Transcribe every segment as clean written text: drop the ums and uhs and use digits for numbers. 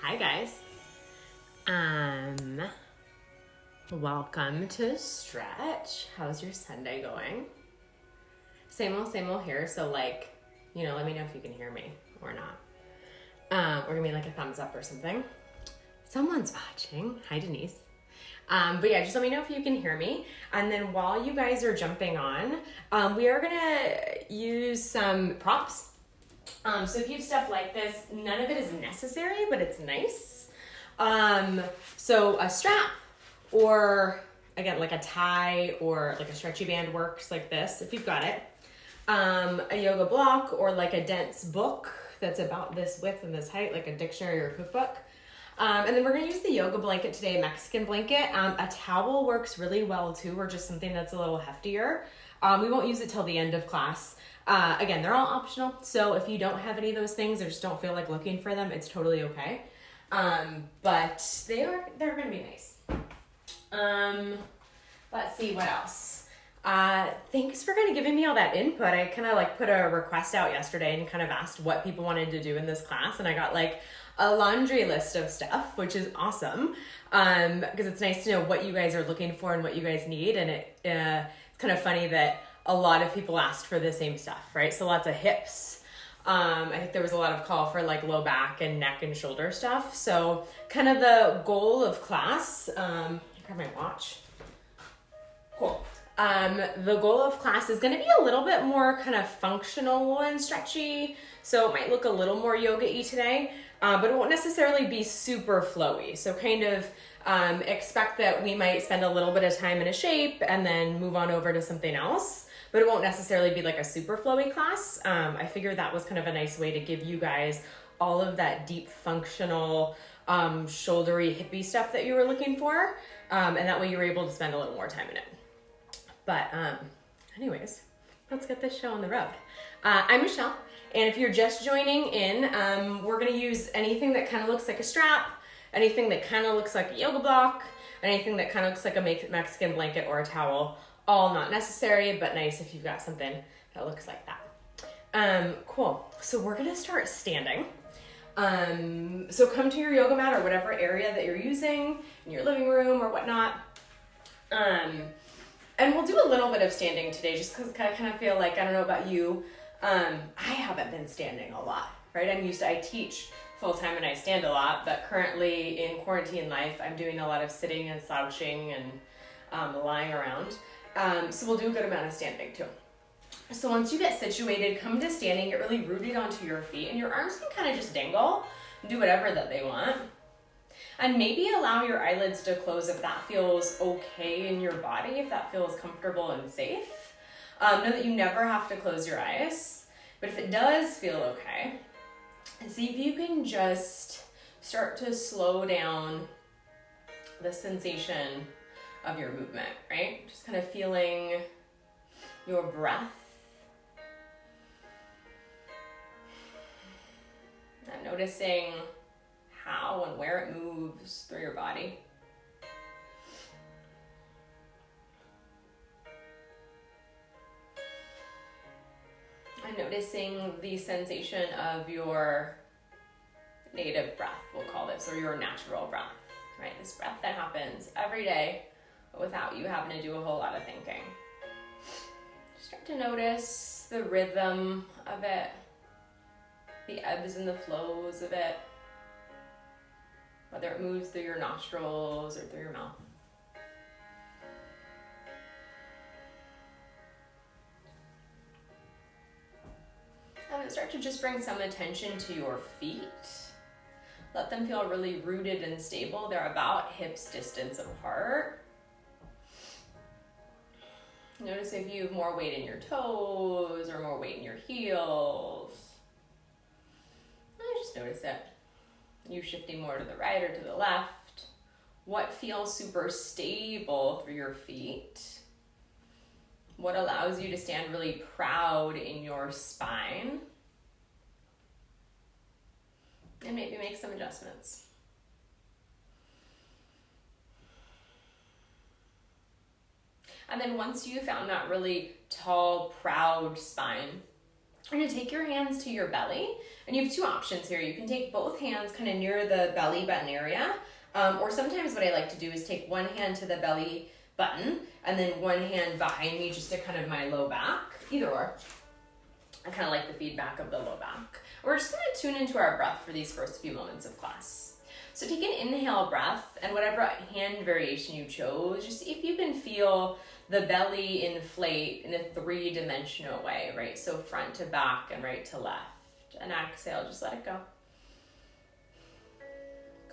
Hi guys. Welcome to Stretch. How's your Sunday going? Same old here. So let me know if you can hear me or not. Or give me like a thumbs up or something. Someone's watching. Hi Denise. But yeah, just let me know if you can hear me. And then while you guys are jumping on, we are gonna use some props. So if you have stuff like this, none of it is necessary, but it's nice. So a strap, or again, like a tie or like a stretchy band works like this, if you've got it. A yoga block or like a dense book that's about this width and this height, like a dictionary or cookbook. And then we're gonna use the yoga blanket today, Mexican blanket. A towel works really well too, or just something that's a little heftier. We won't use it till the end of class. Again, they're all optional, so if you don't have any of those things or just don't feel like looking for them, it's totally okay. But they're gonna be nice. Let's see what else. Thanks for kind of giving me all that input. I kind of put a request out yesterday and kind of asked what people wanted to do in this class, and I got a laundry list of stuff, which is awesome. Because it's nice to know what you guys are looking for and what you guys need, and it's kind of funny that a lot of people asked for the same stuff, right? So lots of hips. I think there was a lot of call for low back and neck and shoulder stuff. So kind of the goal of class, grab my watch. Cool. The goal of class is gonna be a little bit more kind of functional and stretchy. So it might look a little more yoga-y today, but it won't necessarily be super flowy. So kind of expect that we might spend a little bit of time in a shape and then move on over to something else. But it won't necessarily be like a super flowy class. I figured that was kind of a nice way to give you guys all of that deep functional, shouldery, hippie stuff that you were looking for. And that way you were able to spend a little more time in it. But anyways, let's get this show on the road. I'm Michelle, and if you're just joining in, we're gonna use anything that kind of looks like a strap, anything that kind of looks like a yoga block, anything that kind of looks like a Mexican blanket or a towel. All not necessary, but nice if you've got something that looks like that. Cool. So we're gonna start standing. So come to your yoga mat or whatever area that you're using in your living room or whatnot. And we'll do a little bit of standing today just because I kind of feel like, I don't know about you, I haven't been standing a lot, right? I teach full-time and I stand a lot, but currently in quarantine life, I'm doing a lot of sitting and slouching and lying around. So we'll do a good amount of standing too. So once you get situated, come to standing, get really rooted onto your feet, and your arms can kind of just dangle and do whatever that they want. And maybe allow your eyelids to close if that feels okay in your body, if that feels comfortable and safe. Know that you never have to close your eyes, but if it does feel okay, and see if you can just start to slow down the sensation of your movement, right? Just kind of feeling your breath. And noticing how and where it moves through your body. And noticing the sensation of your native breath, we'll call this, or your natural breath, right? This breath that happens every day without you having to do a whole lot of thinking. Start to notice the rhythm of it, the ebbs and the flows of it, whether it moves through your nostrils or through your mouth. And then start to just bring some attention to your feet. Let them feel really rooted and stable. They're about hips distance apart. Notice if you have more weight in your toes or more weight in your heels. And just notice it. You shifting more to the right or to the left. What feels super stable through your feet? What allows you to stand really proud in your spine? And maybe make some adjustments. And then once you found that really tall, proud spine, You're gonna take your hands to your belly, and you have two options here. You can take both hands kind of near the belly button area, or sometimes what I like to do is take one hand to the belly button and then one hand behind me just to kind of my low back, either or. I kind of like the feedback of the low back. We're just gonna tune into our breath for these first few moments of class. So take an inhale breath, and whatever hand variation you chose, just see if you can feel the belly inflate in a 3-dimensional way, right? So front to back and right to left. And exhale, just let it go.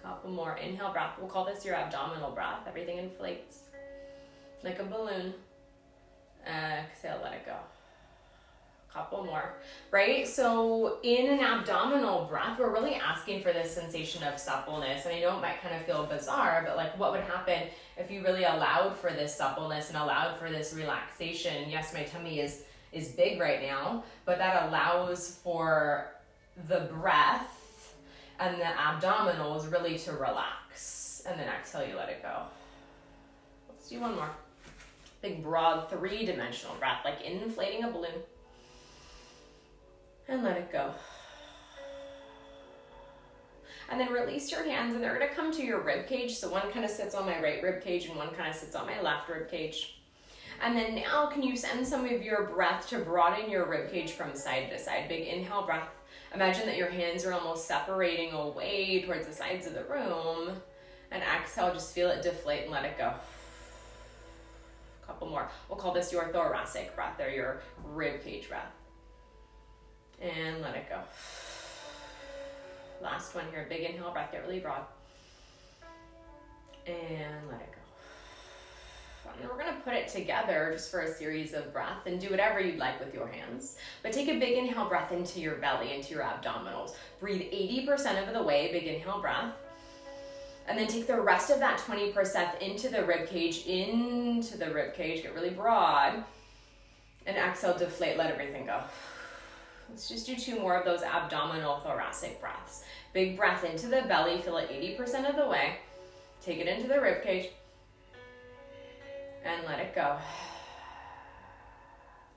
Couple more. Inhale breath. We'll call this your abdominal breath. Everything inflates like a balloon. Exhale, let it go. Couple more, right? So in an abdominal breath, we're really asking for this sensation of suppleness. And I know it might kind of feel bizarre, but like what would happen if you really allowed for this suppleness and allowed for this relaxation? Yes, my tummy is big right now, but that allows for the breath and the abdominals really to relax. And then exhale, you let it go. Let's do one more. Big, broad, 3-dimensional breath, like inflating a balloon. And let it go. And then release your hands, and they're gonna come to your rib cage. So one kind of sits on my right rib cage and one kind of sits on my left rib cage. And then now can you send some of your breath to broaden your rib cage from side to side? Big inhale breath. Imagine that your hands are almost separating away towards the sides of the room. And exhale, just feel it deflate and let it go. Couple more. We'll call this your thoracic breath or your rib cage breath. And let it go. Last one here. Big inhale breath. Get really broad. And let it go. And then we're going to put it together just for a series of breath and do whatever you'd like with your hands. But take a big inhale breath into your belly, into your abdominals. Breathe 80% of the way. Big inhale breath. And then take the rest of that 20% into the rib cage. Get really broad. And exhale, deflate, let everything go. Let's just do 2 more of those abdominal thoracic breaths. Big breath into the belly, feel it 80% of the way. Take it into the rib cage and let it go.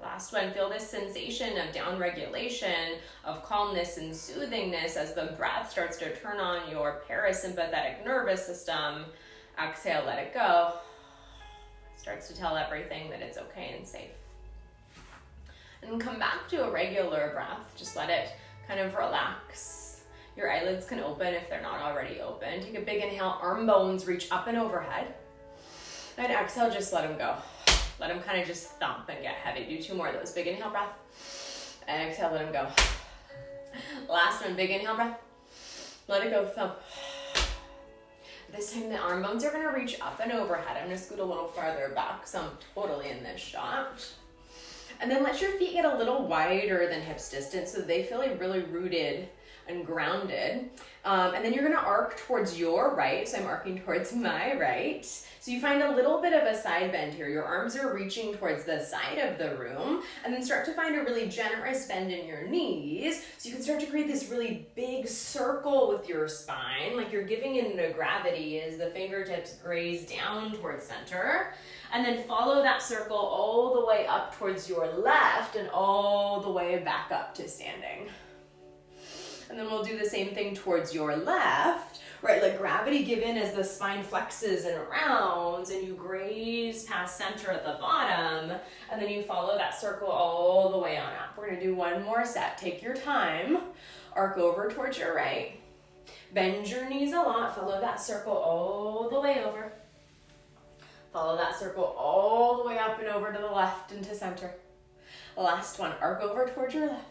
Last one, feel this sensation of down regulation, of calmness and soothingness as the breath starts to turn on your parasympathetic nervous system. Exhale, let it go. Starts to tell everything that it's okay and safe. And come back to a regular breath. Just let it kind of relax. Your eyelids can open if they're not already open. Take a big inhale, arm bones reach up and overhead. And exhale, just let them go. Let them kind of just thump and get heavy. Do 2 more of those. Big inhale breath. And exhale, let them go. Last one, big inhale breath. Let it go, thump. This time the arm bones are gonna reach up and overhead. I'm gonna scoot a little farther back so I'm totally in this shot. And then let your feet get a little wider than hips distance so they feel like really rooted and grounded. And then you're gonna arc towards your right. So I'm arcing towards my right. So you find a little bit of a side bend here. Your arms are reaching towards the side of the room, and then start to find a really generous bend in your knees. So you can start to create this really big circle with your spine, like you're giving in to gravity as the fingertips graze down towards center. And then follow that circle all the way up towards your left and all the way back up to standing. And then we'll do the same thing towards your left, right? Let gravity give in as the spine flexes and rounds and you graze past center at the bottom. And then you follow that circle all the way on up. We're gonna do 1 more set. Take your time, arc over towards your right. Bend your knees a lot, follow that circle all the way over. Follow that circle all the way up and over to the left and to center. Last one, arc over towards your left.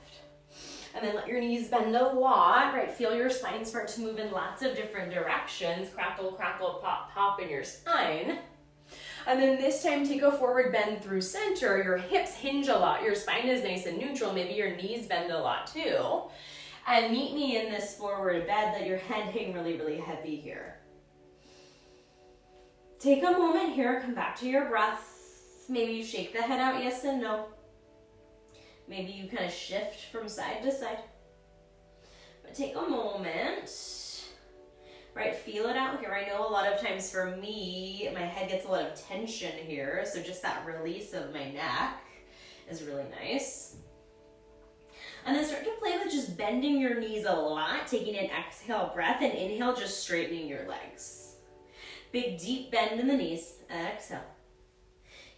And then let your knees bend a lot, right? Feel your spine start to move in lots of different directions. Crackle, crackle, pop, pop in your spine. And then this time, take a forward bend through center. Your hips hinge a lot. Your spine is nice and neutral. Maybe your knees bend a lot too. And meet me in this forward bend. Let your head hang really, really heavy here. Take a moment here. Come back to your breath. Maybe you shake the head out, yes and no. Maybe you kind of shift from side to side. But take a moment, right? Feel it out here. I know a lot of times for me, my head gets a lot of tension here. So just that release of my neck is really nice. And then start to play with just bending your knees a lot, taking an exhale breath, and inhale, just straightening your legs. Big deep bend in the knees. Exhale.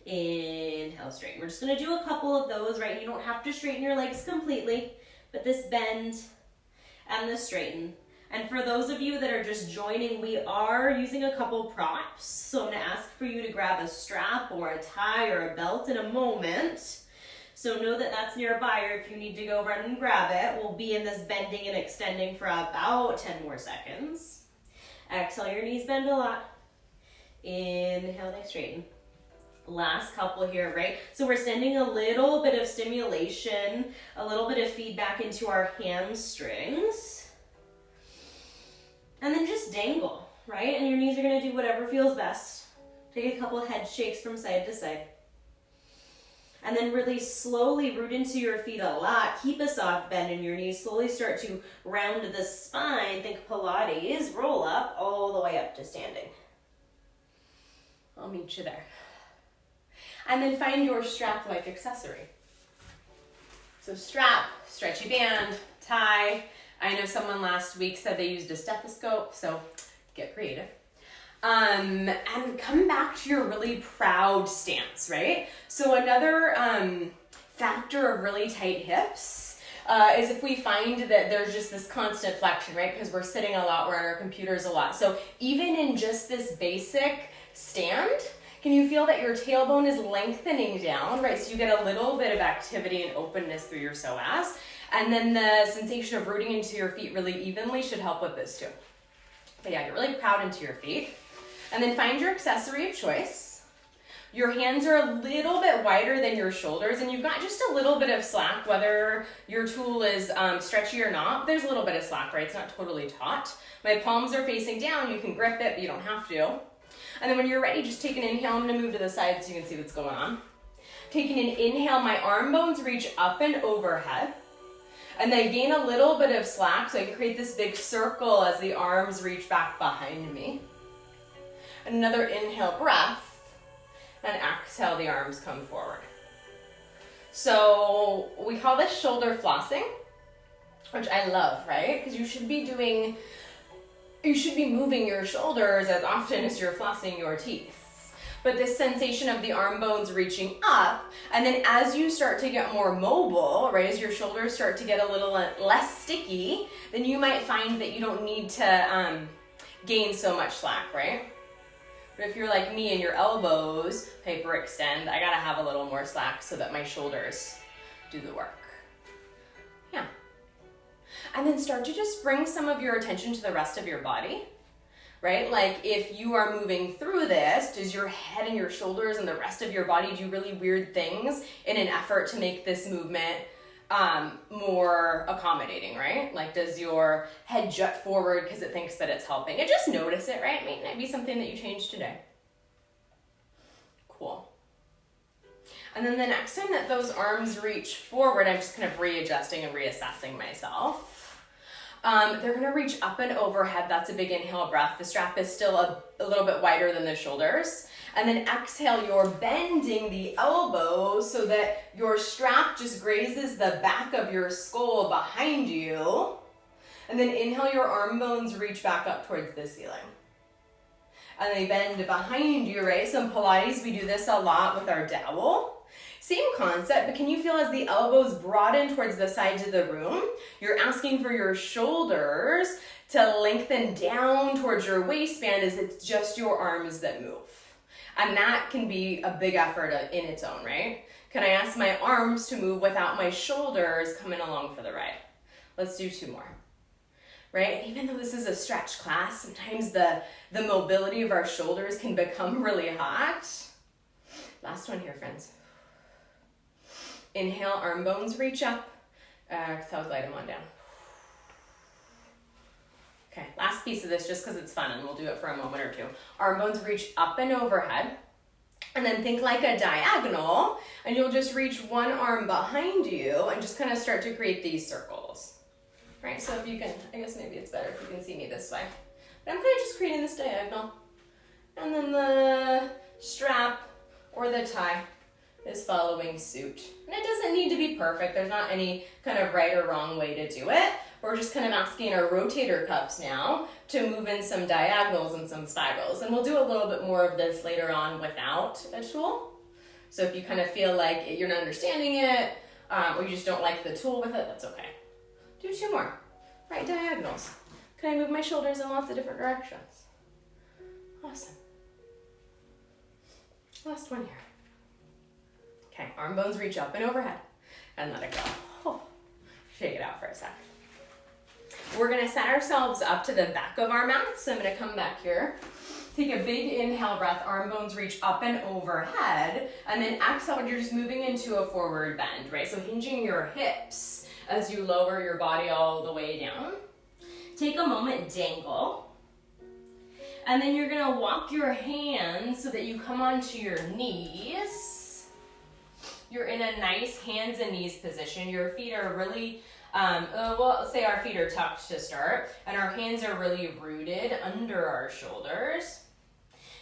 Inhale, straighten. We're just gonna do a couple of those, right? You don't have to straighten your legs completely, but this bend and this straighten. And for those of you that are just joining, we are using a couple props. So I'm gonna ask for you to grab a strap or a tie or a belt in a moment. So know that that's nearby, or if you need to go run and grab it, we'll be in this bending and extending for about 10 more seconds. Exhale, your knees bend a lot. Inhale, they straighten. Last couple here, right? So we're sending a little bit of stimulation, a little bit of feedback into our hamstrings. And then just dangle, right? And your knees are gonna do whatever feels best. Take a couple head shakes from side to side. And then really slowly root into your feet a lot. Keep a soft bend in your knees. Slowly start to round the spine. Think Pilates. Roll up all the way up to standing. I'll meet you there. And then find your strap-like accessory. So strap, stretchy band, tie. I know someone last week said they used a stethoscope, so get creative. And come back to your really proud stance, right? So another factor of really tight hips is if we find that there's just this constant flexion, right? Because we're sitting a lot, we're on our computers a lot. So even in just this basic stand, can you feel that your tailbone is lengthening down, right? So you get a little bit of activity and openness through your psoas. And then the sensation of rooting into your feet really evenly should help with this too. But yeah, get really proud into your feet. And then find your accessory of choice. Your hands are a little bit wider than your shoulders, and you've got just a little bit of slack, whether your tool is stretchy or not. There's a little bit of slack, right? It's not totally taut. My palms are facing down. You can grip it, but you don't have to. And then when you're ready, just take an inhale. I'm gonna move to the side so you can see what's going on. Taking an inhale, my arm bones reach up and overhead. And then gain a little bit of slack, so I can create this big circle as the arms reach back behind me. Another inhale, breath, and exhale, the arms come forward. So we call this shoulder flossing, which I love, right? Because you should be moving your shoulders as often as you're flossing your teeth. But this sensation of the arm bones reaching up, and then as you start to get more mobile, right, as your shoulders start to get a little less sticky, then you might find that you don't need to gain so much slack, right? But if you're like me and your elbows hyperextend, I gotta have a little more slack so that my shoulders do the work. Yeah. And then start to just bring some of your attention to the rest of your body, right? Like if you are moving through this, does your head and your shoulders and the rest of your body do really weird things in an effort to make this movement more accommodating, right? Like does your head jut forward because it thinks that it's helping? And just notice it, right? It might be something that you change today. Cool. And then the next time that those arms reach forward, I'm just kind of readjusting and reassessing myself. They're gonna reach up and overhead. That's a big inhale breath. The strap is still a little bit wider than the shoulders. And then exhale, you're bending the elbows so that your strap just grazes the back of your skull behind you. And then inhale, your arm bones reach back up towards the ceiling. And they bend behind you, right? So in Pilates, we do this a lot with our dowel. Same concept, but can you feel as the elbows broaden towards the sides of the room, you're asking for your shoulders to lengthen down towards your waistband as it's just your arms that move. And that can be a big effort in its own, right? Can I ask my arms to move without my shoulders coming along for the ride? Let's do 2 more, right? And even though this is a stretch class, sometimes the mobility of our shoulders can become really hot. Last one here, friends. Inhale, arm bones reach up. Exhale, glide them on down. Okay, last piece of this just because it's fun and we'll do it for a moment or 2. Arm bones reach up and overhead. And then think like a diagonal and you'll just reach one arm behind you and just kind of start to create these circles. Right, so if you can, I guess maybe it's better if you can see me this way. But I'm kind of just creating this diagonal. And then the strap or the tie is following suit. And it doesn't need to be perfect. There's not any kind of right or wrong way to do it. We're just kind of asking our rotator cuffs now to move in some diagonals and some spirals. And we'll do a little bit more of this later on without a tool. So if you kind of feel like you're not understanding it, or you just don't like the tool with it, that's okay. Do 2 more. Right diagonals. Can I move my shoulders in lots of different directions? Awesome. Last one here. Okay, arm bones reach up and overhead. And let it go. Oh, shake it out for a sec. We're gonna set ourselves up to the back of our mat. So I'm gonna come back here. Take a big inhale breath, arm bones reach up and overhead. And then exhale, you're just moving into a forward bend, right? So hinging your hips as you lower your body all the way down. Take a moment, dangle. And then you're gonna walk your hands so that you come onto your knees. You're in a nice hands and knees position. Your feet are really, well, let's say our feet are tucked to start, and our hands are really rooted under our shoulders.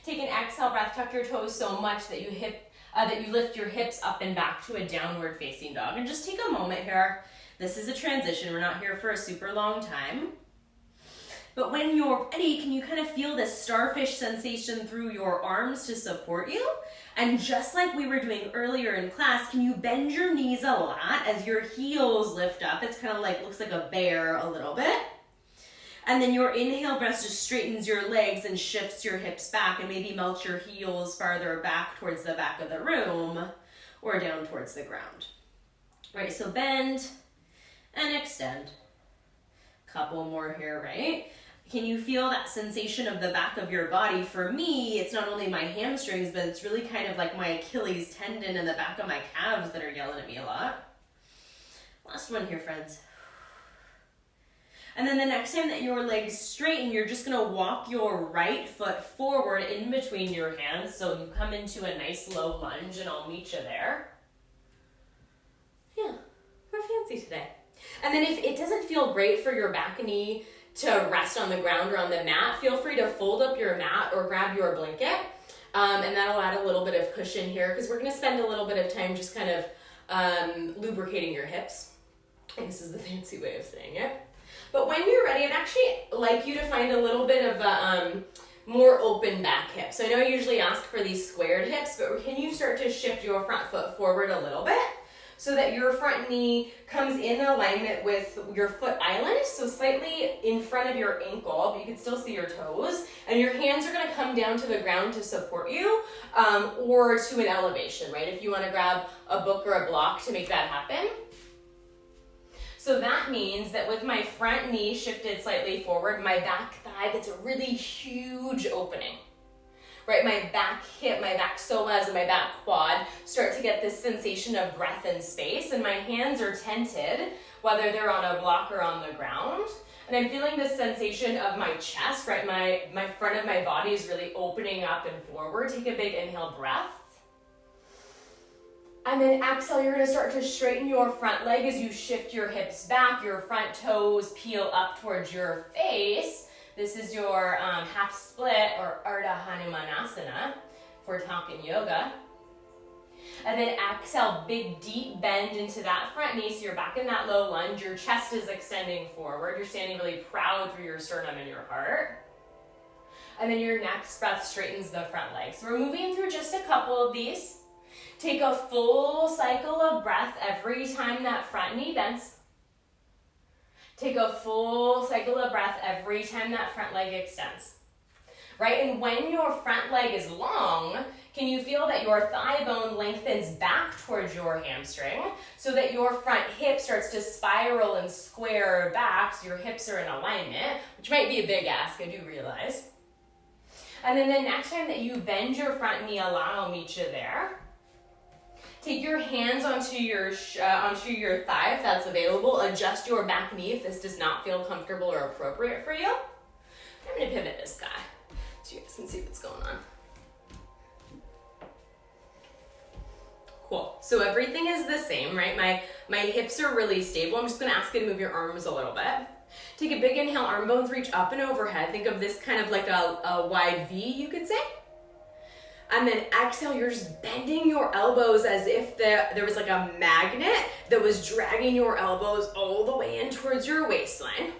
Take an exhale breath, tuck your toes so much that you lift your hips up and back to a downward facing dog. And just take a moment here. This is a transition. We're not here for a super long time. But when you're ready, can you kind of feel this starfish sensation through your arms to support you? And just like we were doing earlier in class, can you bend your knees a lot as your heels lift up? It's kind of like, looks like a bear a little bit. And then your inhale breath just straightens your legs and shifts your hips back and maybe melts your heels farther back towards the back of the room or down towards the ground. Right, so bend and extend. Couple more here, right? Can you feel that sensation of the back of your body? For me, it's not only my hamstrings, but it's really kind of like my Achilles tendon and the back of my calves that are yelling at me a lot. Last one here, friends. And then the next time that your legs straighten, you're just gonna walk your right foot forward in between your hands. So you come into a nice low lunge and I'll meet you there. Yeah, we're fancy today. And then if it doesn't feel great for your back knee to rest on the ground or on the mat, feel free to fold up your mat or grab your blanket. And that'll add a little bit of cushion here because we're gonna spend a little bit of time just kind of lubricating your hips. And this is the fancy way of saying it. But when you're ready, I'd actually like you to find a little bit of a more open back hip. So I know I usually ask for these squared hips, but can you start to shift your front foot forward a little bit so that your front knee comes in alignment with your foot island, so slightly in front of your ankle, but you can still see your toes, and your hands are gonna come down to the ground to support you, or to an elevation, right? If you wanna grab a book or a block to make that happen. So that means that with my front knee shifted slightly forward, my back thigh gets a really huge opening, right? My back hip, my back psoas, and my back quad start to get this sensation of breath and space, and my hands are tented, whether they're on a block or on the ground. And I'm feeling this sensation of my chest, right? My front of my body is really opening up and forward. Take a big inhale breath. And then exhale, you're gonna start to straighten your front leg as you shift your hips back, your front toes peel up towards your face. This is your half split or Ardha Hanumanasana for talking yoga. And then exhale, big deep bend into that front knee so you're back in that low lunge. Your chest is extending forward. You're standing really proud through your sternum and your heart. And then your next breath straightens the front leg. So we're moving through just a couple of these. Take a full cycle of breath every time that front knee bends. Take a full cycle of breath every time that front leg extends. Right? And when your front leg is long, can you feel that your thigh bone lengthens back towards your hamstring so that your front hip starts to spiral and square back so your hips are in alignment, which might be a big ask, I do realize. And then the next time that you bend your front knee, I'll meet you there. Take your hands onto your thigh if that's available. Adjust your back knee if this does not feel comfortable or appropriate for you. I'm gonna pivot this guy so you guys can see what's going on. Cool, so everything is the same, right? My hips are really stable. I'm just gonna ask you to move your arms a little bit. Take a big inhale, arm bones reach up and overhead. Think of this kind of like a wide V, you could say. And then exhale, you're just bending your elbows as if there was like a magnet that was dragging your elbows all the way in towards your waistline.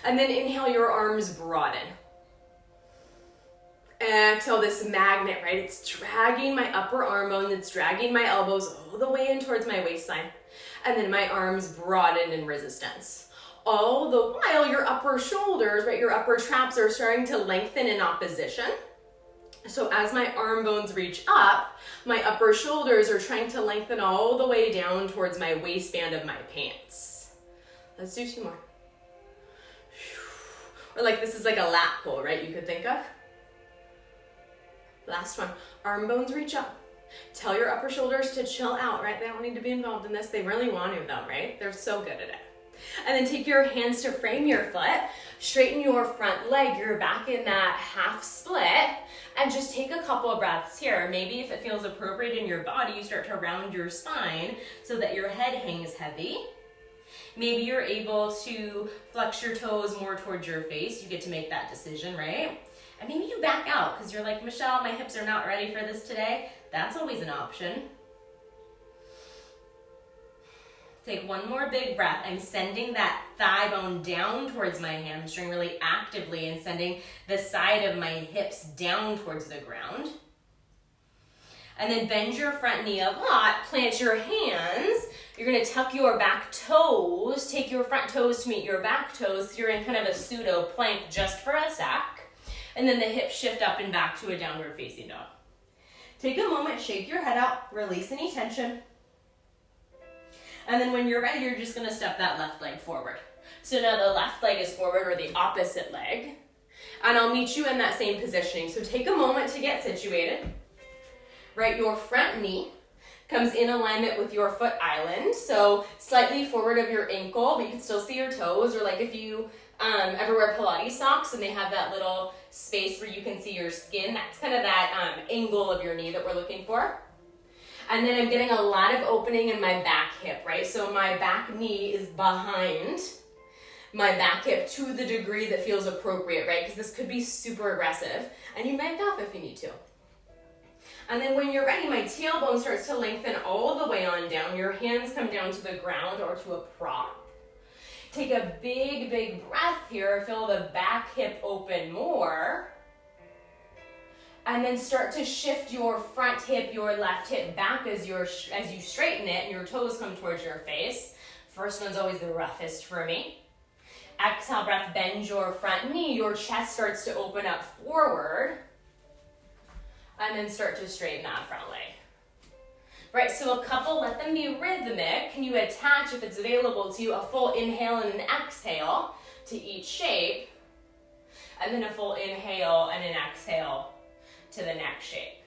And then inhale, your arms broaden. Exhale, this magnet, right? It's dragging my upper arm bone, it's dragging my elbows all the way in towards my waistline. And then my arms broaden in resistance. All the while, your upper shoulders, right? Your upper traps are starting to lengthen in opposition. So as my arm bones reach up, my upper shoulders are trying to lengthen all the way down towards my waistband of my pants. Let's do 2 more. Or like this is like a lat pull, right? You could think of. Last one. Arm bones reach up. Tell your upper shoulders to chill out, right? They don't need to be involved in this. They really want to though, right? They're so good at it. And then take your hands to frame your foot. Straighten your front leg. You're back in that half split. And just take a couple of breaths here. Maybe if it feels appropriate in your body, you start to round your spine so that your head hangs heavy. Maybe you're able to flex your toes more towards your face. You get to make that decision, right? And maybe you back out because you're like, Michelle, my hips are not ready for this today. That's always an option. Take one more big breath. I'm sending that thigh bone down towards my hamstring really actively and sending the side of my hips down towards the ground. And then bend your front knee a lot, plant your hands. You're gonna tuck your back toes, take your front toes to meet your back toes. So you're in kind of a pseudo plank just for a sec. And then the hips shift up and back to a downward facing dog. Take a moment, shake your head out, release any tension. And then when you're ready, you're just gonna step that left leg forward. So now the left leg is forward or the opposite leg. And I'll meet you in that same positioning. So take a moment to get situated. Right, your front knee comes in alignment with your foot island. So slightly forward of your ankle, but you can still see your toes. Or like if you ever wear Pilates socks and they have that little space where you can see your skin, that's kind of that angle of your knee that we're looking for. And then I'm getting a lot of opening in my back hip, right? So my back knee is behind my back hip to the degree that feels appropriate, right? Because this could be super aggressive and you back off if you need to. And then when you're ready, my tailbone starts to lengthen all the way on down. Your hands come down to the ground or to a prop. Take a big, big breath here. Feel the back hip open more. And then start to shift your front hip, your left hip back as you straighten it and your toes come towards your face. First one's always the roughest for me. Exhale, breath, bend your front knee. Your chest starts to open up forward. And then start to straighten that front leg. Right, so a couple, let them be rhythmic. Can you attach, if it's available to you, a full inhale and an exhale to each shape, and then a full inhale and an exhale to the next shape.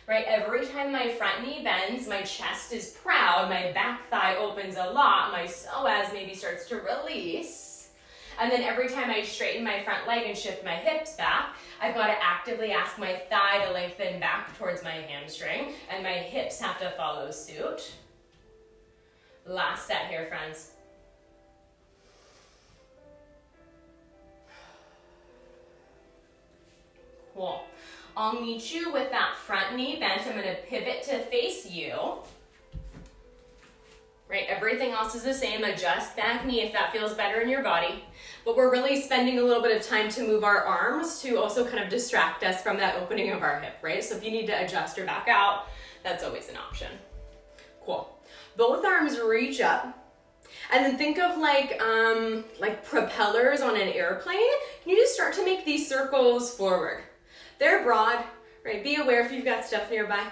Right, every time my front knee bends, my chest is proud, my back thigh opens a lot, my psoas maybe starts to release. And then every time I straighten my front leg and shift my hips back, I've got to actively ask my thigh to lengthen back towards my hamstring, and my hips have to follow suit. Last set here, friends. Cool. I'll meet you with that front knee bent. I'm going to pivot to face you. Right, everything else is the same. Adjust back knee if that feels better in your body. But we're really spending a little bit of time to move our arms to also kind of distract us from that opening of our hip, right? So if you need to adjust or back out, that's always an option. Cool. Both arms reach up. And then think of like propellers on an airplane. Can you just start to make these circles forward? They're broad, right? Be aware if you've got stuff nearby.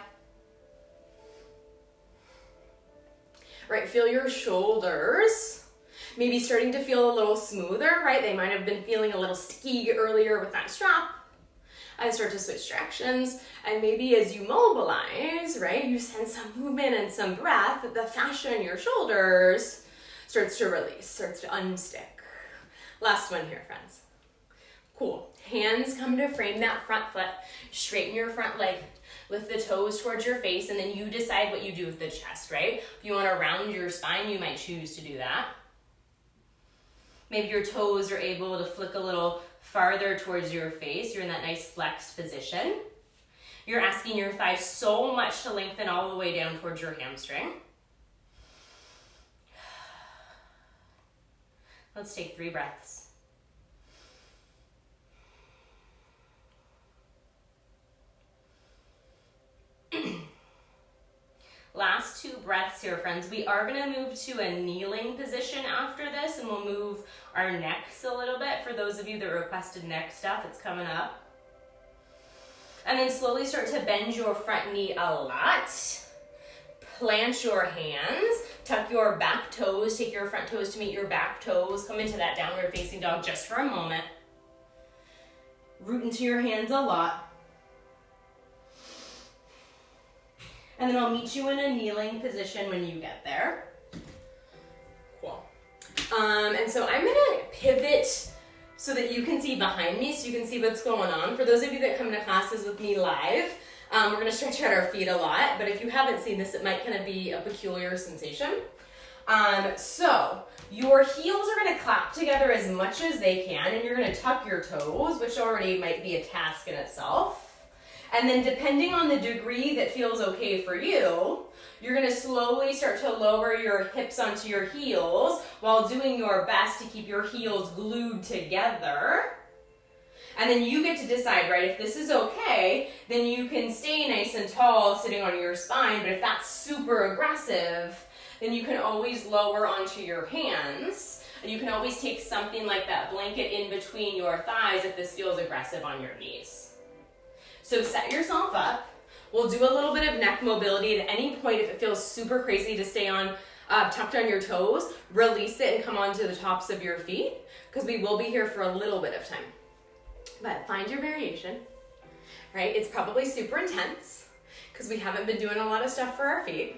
Right, feel your shoulders maybe starting to feel a little smoother, right? They might have been feeling a little sticky earlier with that strap. And start to switch directions. And maybe as you mobilize, right, you sense some movement and some breath, the fascia in your shoulders starts to release, starts to unstick. Last one here, friends. Cool. Hands come to frame that front foot. Straighten your front leg. Lift the toes towards your face, and then you decide what you do with the chest, right? If you want to round your spine, you might choose to do that. Maybe your toes are able to flick a little farther towards your face. You're in that nice flexed position. You're asking your thighs so much to lengthen all the way down towards your hamstring. Let's take 3 breaths. Last 2 breaths here, friends. We are going to move to a kneeling position after this, and we'll move our necks a little bit. For those of you that requested neck stuff, it's coming up. And then slowly start to bend your front knee a lot. Plant your hands, tuck your back toes, take your front toes to meet your back toes. Come into that downward facing dog just for a moment. Root into your hands a lot. And then I'll meet you in a kneeling position when you get there. Cool. And so I'm gonna pivot so that you can see behind me, so you can see what's going on. For those of you that come to classes with me live, we're gonna stretch out our feet a lot, but if you haven't seen this, it might kind of be a peculiar sensation. So your heels are gonna clap together as much as they can, and you're gonna tuck your toes, which already might be a task in itself. And then depending on the degree that feels okay for you, you're gonna slowly start to lower your hips onto your heels while doing your best to keep your heels glued together. And then you get to decide, right, if this is okay, then you can stay nice and tall sitting on your spine, but if that's super aggressive, then you can always lower onto your hands. And you can always take something like that blanket in between your thighs if this feels aggressive on your knees. So set yourself up. We'll do a little bit of neck mobility at any point. If it feels super crazy to stay on tucked on your toes, release it and come onto the tops of your feet, because we will be here for a little bit of time. But find your variation, right? It's probably super intense because we haven't been doing a lot of stuff for our feet.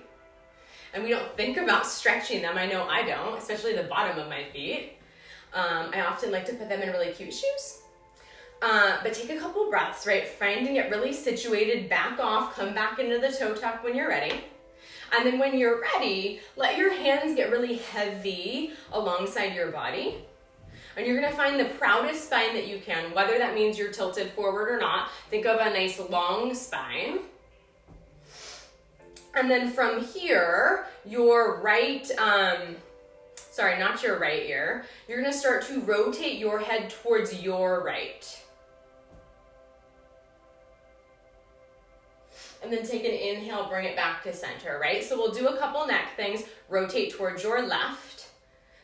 And we don't think about stretching them. I know I don't, especially the bottom of my feet. I often like to put them in really cute shoes. But take a couple breaths, right? Find and get really situated, back off, come back into the toe tuck when you're ready. And then when you're ready, let your hands get really heavy alongside your body. And you're gonna find the proudest spine that you can, whether that means you're tilted forward or not. Think of a nice long spine. And then from here, your right, not your right ear, you're gonna start to rotate your head towards your right. And then take an inhale, bring it back to center, right? So we'll do a couple neck things. Rotate towards your left.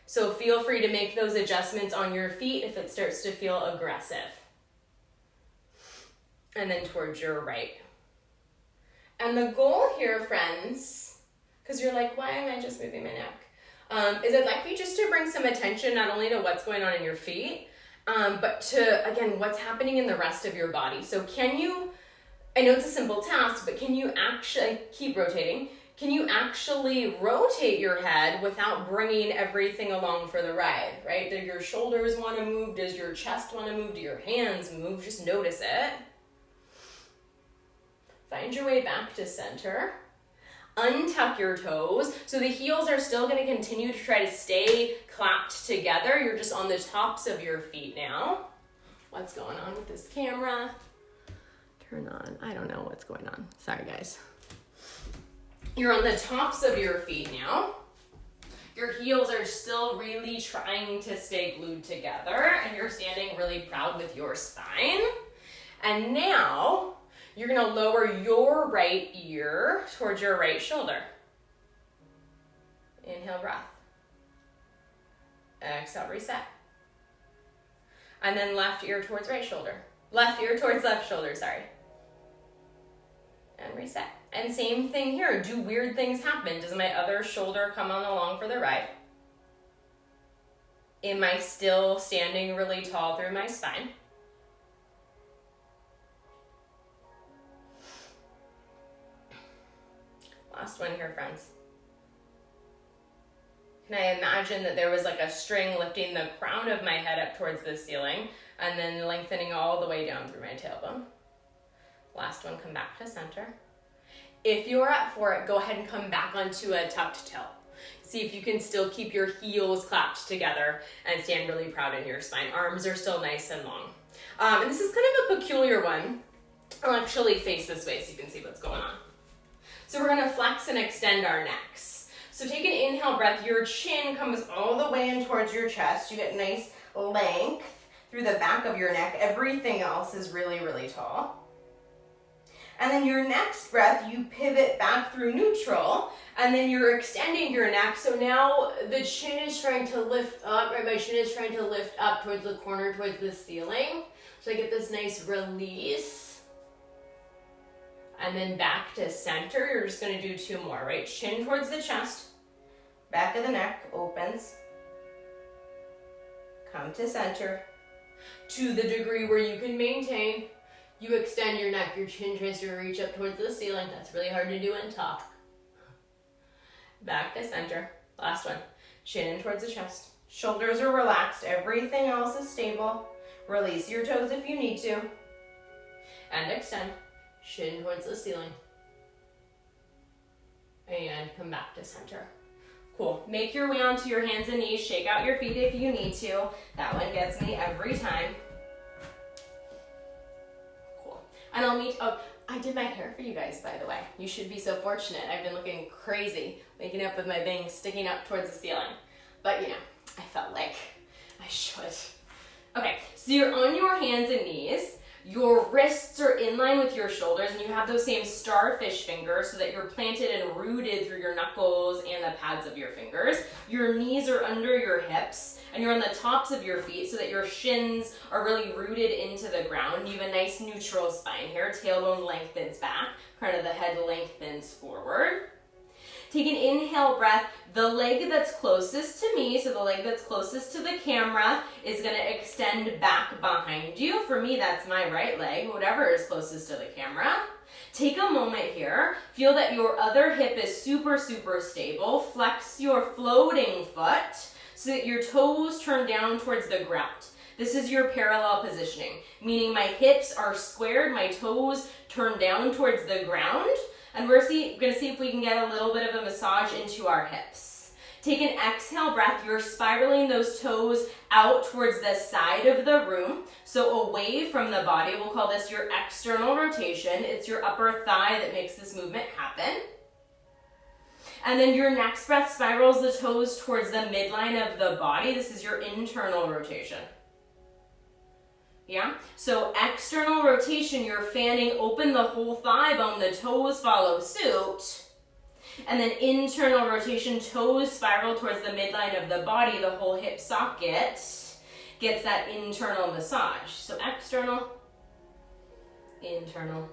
So feel free to make those adjustments on your feet if it starts to feel aggressive. And then towards your right. And the goal here, friends, because you're like, why am I just moving my neck? Is I'd like you just to bring some attention not only to what's going on in your feet, but to, again, what's happening in the rest of your body. So can you, I know it's a simple task, but can you actually, keep rotating, can you actually rotate your head without bringing everything along for the ride, right? Do your shoulders want to move? Does your chest want to move? Do your hands move? Just notice it. Find your way back to center. Untuck your toes. So the heels are still going to continue to try to stay clapped together. You're just on the tops of your feet now. What's going on with this camera? Turn on. I don't know what's going on. Sorry, guys. You're on the tops of your feet now. Your heels are still really trying to stay glued together, and you're standing really proud with your spine. And now you're going to lower your right ear towards your right shoulder. Inhale, breath. Exhale, reset. And then left ear towards right shoulder. Left ear towards left shoulder, sorry. And reset. And same thing here. Do weird things happen? Does my other shoulder come on along for the ride? Am I still standing really tall through my spine? Last one here, friends. Can I imagine that there was like a string lifting the crown of my head up towards the ceiling and then lengthening all the way down through my tailbone? Last one, come back to center. If you're up for it, go ahead and come back onto a tucked toe. See if you can still keep your heels clapped together and stand really proud in your spine. Arms are still nice and long. And this is kind of a peculiar one. I'll actually face this way so you can see what's going on. So we're gonna flex and extend our necks. So take an inhale breath, your chin comes all the way in towards your chest. You get nice length through the back of your neck. Everything else is really, really tall. And then your next breath, you pivot back through neutral, and then you're extending your neck. So now the chin is trying to lift up, right? My chin is trying to lift up towards the corner, towards the ceiling. So I get this nice release. And then back to center. You're just gonna do 2 more, right? Chin towards the chest, back of the neck opens. Come to center. To the degree where you can maintain, you extend your neck, your chin tries to reach up towards the ceiling. That's really hard to do in talk. Back to center. Last one. Chin in towards the chest. Shoulders are relaxed. Everything else is stable. Release your toes if you need to. And extend. Chin towards the ceiling. And come back to center. Cool. Make your way onto your hands and knees. Shake out your feet if you need to. That one gets me every time. Cool. And I'll meet, oh, I did my hair for you guys, by the way. You should be so fortunate. I've been looking crazy, waking up with my bangs sticking up towards the ceiling. But, you know, I felt like I should. Okay, so you're on your hands and knees. Your wrists are in line with your shoulders, and you have those same starfish fingers so that you're planted and rooted through your knuckles and the pads of your fingers. Your knees are under your hips, and you're on the tops of your feet so that your shins are really rooted into the ground. You have a nice neutral spine here. Tailbone lengthens back, crown of the head lengthens forward. Take an inhale breath. The leg that's closest to me, so the leg that's closest to the camera, is going to extend back behind you. For me, that's my right leg, whatever is closest to the camera. Take a moment here. Feel that your other hip is super, super stable. Flex your floating foot so that your toes turn down towards the ground. This is your parallel positioning, meaning my hips are squared, my toes turn down towards the ground. And we're going to see if we can get a little bit of a massage into our hips. Take an exhale breath. You're spiraling those toes out towards the side of the room, so away from the body. We'll call this your external rotation. It's your upper thigh that makes this movement happen. And then your next breath spirals the toes towards the midline of the body. This is your internal rotation. Yeah, so external rotation, you're fanning open the whole thigh bone, the toes follow suit. And then internal rotation, toes spiral towards the midline of the body, the whole hip socket gets that internal massage. So external, internal.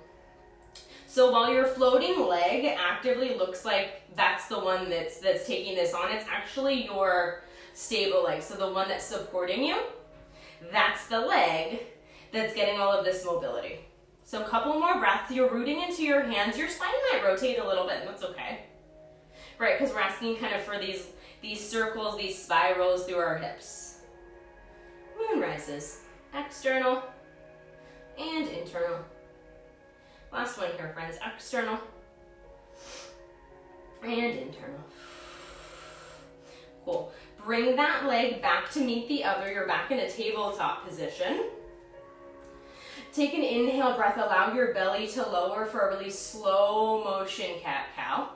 So while your floating leg actively looks like that's the one that's taking this on, it's actually your stable leg. So the one that's supporting you, that's the leg that's getting all of this mobility. So a couple more breaths. You're rooting into your hands. Your spine might rotate a little bit, and that's okay. Right, because we're asking kind of for these circles, these spirals through our hips. Moon rises. External and internal. Last one here, friends. External and internal. Cool. Bring that leg back to meet the other. You're back in a tabletop position. Take an inhale breath. Allow your belly to lower for a really slow motion cat-cow.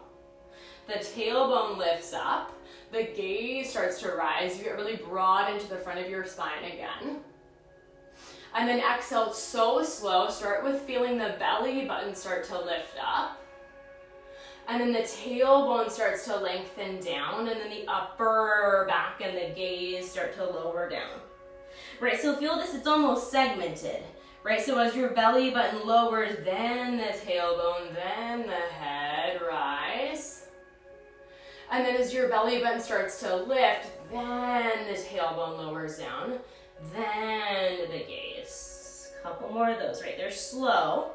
The tailbone lifts up. The gaze starts to rise. You get really broad into the front of your spine again. And then exhale so slow. Start with feeling the belly button start to lift up. And then the tailbone starts to lengthen down, and then the upper back and the gaze start to lower down. Right, so feel this, it's almost segmented. Right, so as your belly button lowers, then the tailbone, then the head rise. And then as your belly button starts to lift, then the tailbone lowers down, then the gaze. Couple more of those, right? They're slow.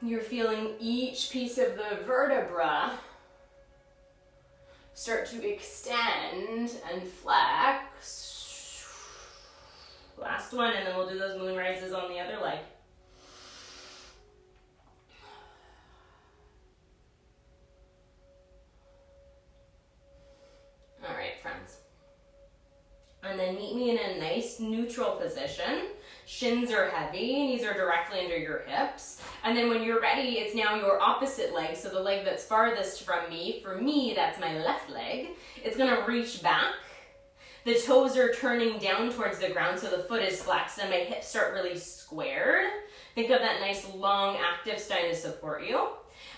You're feeling each piece of the vertebra start to extend and flex. Last one, and then we'll do those moon rises on the other leg. All right, friends. And then meet me in a nice neutral position. Shins are heavy, knees are directly under your hips. And then when you're ready, it's now your opposite leg. So the leg that's farthest from me, for me, that's my left leg. It's gonna reach back. The toes are turning down towards the ground, so the foot is flexed and my hips start really squared. Think of that nice long active spine to support you.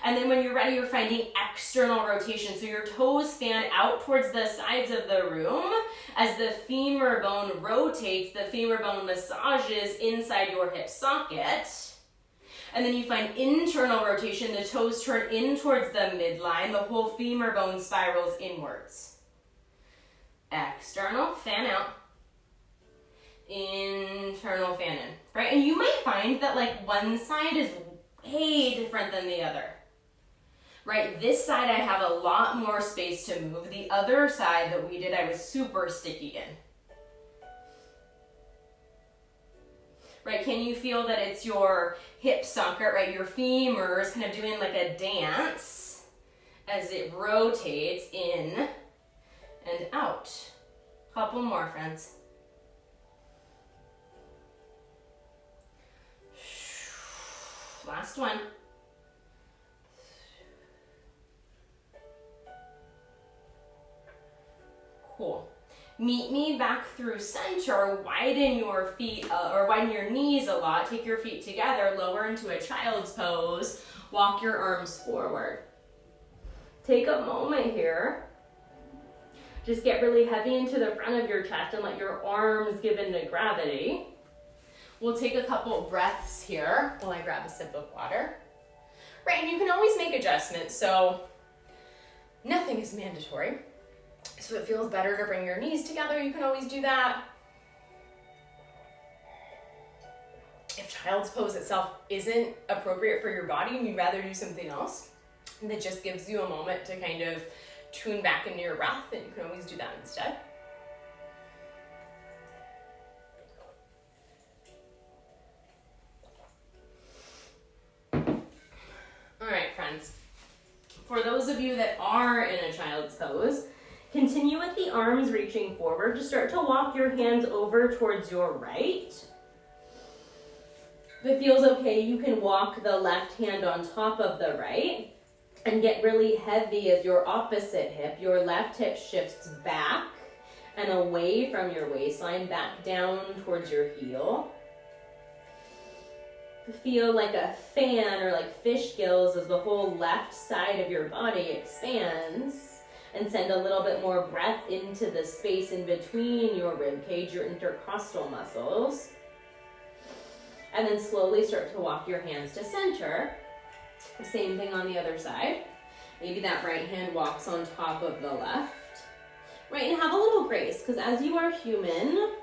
And then when you're ready, you're finding external rotation. So your toes fan out towards the sides of the room. As the femur bone rotates, the femur bone massages inside your hip socket. And then you find internal rotation. The toes turn in towards the midline. The whole femur bone spirals inwards. External, fan out. Internal, fan in. Right? And you might find that like one side is way different than the other. Right, this side I have a lot more space to move. The other side that we did, I was super sticky in. Right, can you feel that it's your hip socket, right? Your femur is kind of doing like a dance as it rotates in and out. Couple more, friends. Last one. Cool. Meet me back through center, widen your feet or widen your knees a lot. Take your feet together, lower into a child's pose. Walk your arms forward. Take a moment here. Just get really heavy into the front of your chest and let your arms give into gravity. We'll take a couple breaths here while I grab a sip of water. Right, and you can always make adjustments, so nothing is mandatory. So it feels better to bring your knees together, you can always do that. If child's pose itself isn't appropriate for your body and you'd rather do something else, that just gives you a moment to kind of tune back into your breath, and you can always do that instead. All right, friends. For those of you that are in a child's pose, continue with the arms reaching forward. Just start to walk your hands over towards your right. If it feels okay, you can walk the left hand on top of the right and get really heavy as your opposite hip. Your left hip shifts back and away from your waistline, back down towards your heel. Feel like a fan or like fish gills as the whole left side of your body expands, and send a little bit more breath into the space in between your rib cage, your intercostal muscles. And then slowly start to walk your hands to center. Same thing on the other side. Maybe that right hand walks on top of the left. Right, and have a little grace, because as you are human,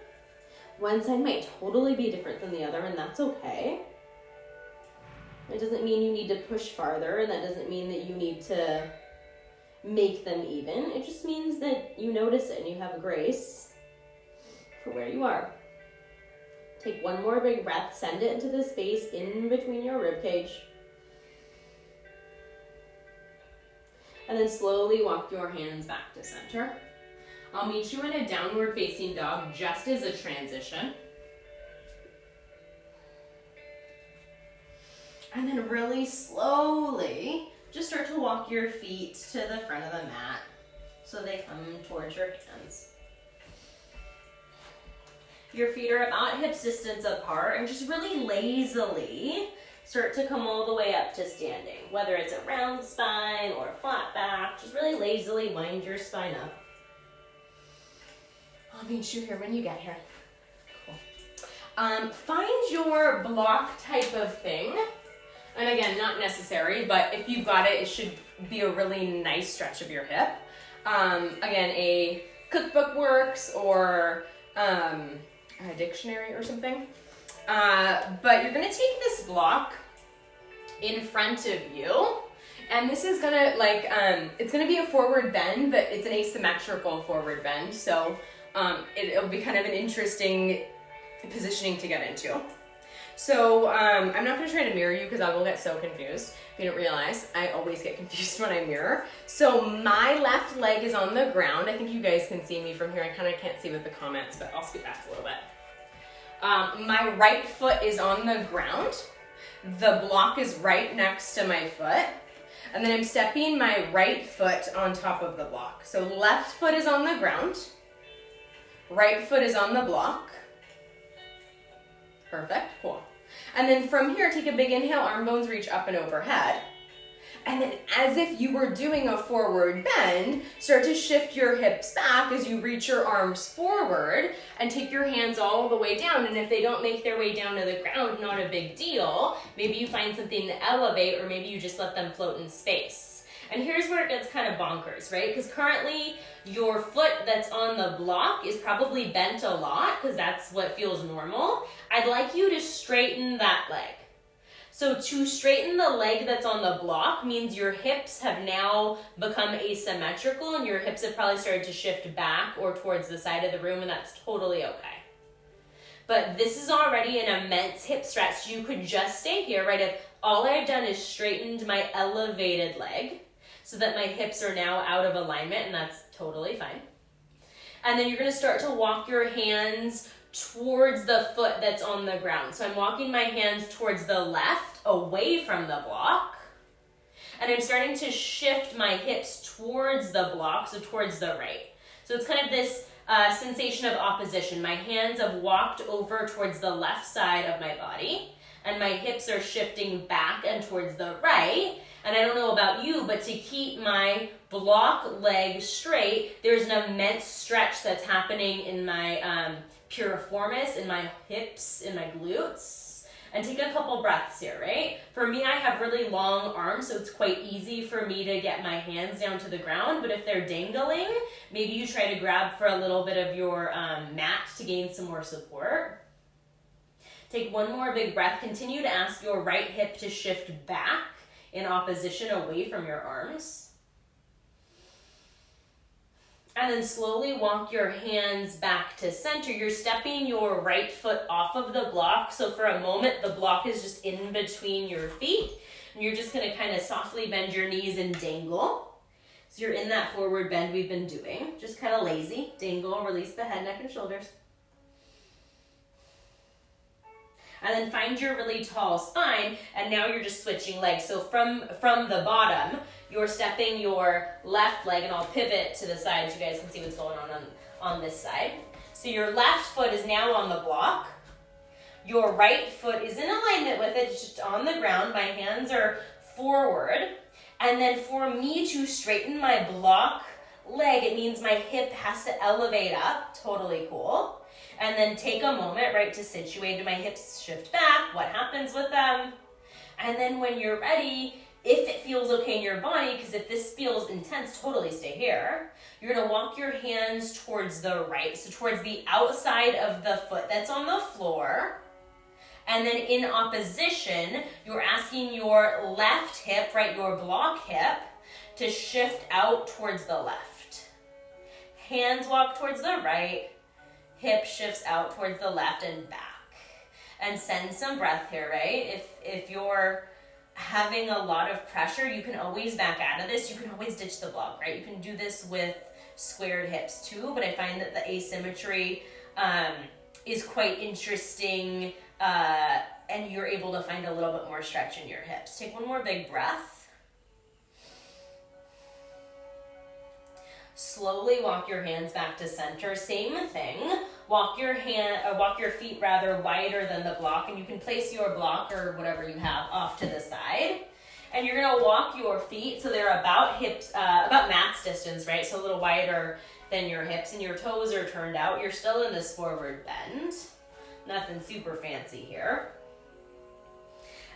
one side might totally be different than the other, and that's okay. It doesn't mean you need to push farther, and that doesn't mean that you need to make them even. It just means that you notice it and you have grace for where you are. Take one more big breath, send it into the space in between your rib cage. And then slowly walk your hands back to center. I'll meet you in a downward facing dog just as a transition. And then really slowly, just start to walk your feet to the front of the mat so they come towards your hands. Your feet are about hip distance apart, and just really lazily start to come all the way up to standing. Whether it's a round spine or a flat back, just really lazily wind your spine up. I'll meet you here when you get here. Cool. Find your block type of thing. And again, not necessary, but if you've got it, it should be a really nice stretch of your hip. Again, a cookbook works, or a dictionary or something. But you're gonna take this block in front of you, and this is gonna it's gonna be a forward bend, but it's an asymmetrical forward bend. So it'll be kind of an interesting positioning to get into. So I'm not gonna try to mirror you because I will get so confused. If you didn't realize, I always get confused when I mirror. So my left leg is on the ground. I think you guys can see me from here. I kind of can't see with the comments, but I'll scoot back a little bit. My right foot is on the ground. The block is right next to my foot. And then I'm stepping my right foot on top of the block. So left foot is on the ground. Right foot is on the block. Perfect, cool. And then from here, take a big inhale, arm bones reach up and overhead. And then as if you were doing a forward bend, start to shift your hips back as you reach your arms forward and take your hands all the way down. And if they don't make their way down to the ground, not a big deal. Maybe you find something to elevate, or maybe you just let them float in space. And here's where it gets kind of bonkers, right? Because currently your foot that's on the block is probably bent a lot because that's what feels normal. I'd like you to straighten that leg. So to straighten the leg that's on the block means your hips have now become asymmetrical and your hips have probably started to shift back or towards the side of the room, and that's totally okay. But this is already an immense hip stretch. You could just stay here, right? If all I've done is straightened my elevated leg so that my hips are now out of alignment, and that's totally fine. And then you're gonna start to walk your hands towards the foot that's on the ground. So I'm walking my hands towards the left, away from the block. And I'm starting to shift my hips towards the block, so towards the right. So it's kind of this sensation of opposition. My hands have walked over towards the left side of my body, and my hips are shifting back and towards the right. And I don't know about you, but to keep my block leg straight, there's an immense stretch that's happening in my piriformis, in my hips, in my glutes. And take a couple breaths here, right? For me, I have really long arms, so it's quite easy for me to get my hands down to the ground. But if they're dangling, maybe you try to grab for a little bit of your mat to gain some more support. Take one more big breath. Continue to ask your right hip to shift back in opposition away from your arms. And then slowly walk your hands back to center. You're stepping your right foot off of the block. So for a moment, the block is just in between your feet. And you're just gonna kind of softly bend your knees and dangle. So you're in that forward bend we've been doing. Just kind of lazy. Dangle, release the head, neck, and shoulders. And then find your really tall spine, and now you're just switching legs. So from the bottom, you're stepping your left leg, and I'll pivot to the side so you guys can see what's going on this side. So your left foot is now on the block. Your right foot is in alignment with it, it's just on the ground. My hands are forward. And then for me to straighten my block leg, it means my hip has to elevate up. Totally cool. And then take a moment, right, to situate. My hips shift back. What happens with them? And then when you're ready, if it feels okay in your body, because if this feels intense, totally stay here. You're gonna walk your hands towards the right, so towards the outside of the foot that's on the floor. And then in opposition, you're asking your left hip, right, your block hip, to shift out towards the left. Hands walk towards the right. Hip shifts out towards the left and back. And send some breath here, right? If you're having a lot of pressure, you can always back out of this. You can always ditch the block, right? You can do this with squared hips too, but I find that the asymmetry is quite interesting, and you're able to find a little bit more stretch in your hips. Take one more big breath. Slowly walk your hands back to center. Same thing. Walk your feet rather wider than the block, and you can place your block or whatever you have off to the side. And you're gonna walk your feet so they're about mat's distance, right? So a little wider than your hips, and your toes are turned out. You're still in this forward bend. Nothing super fancy here.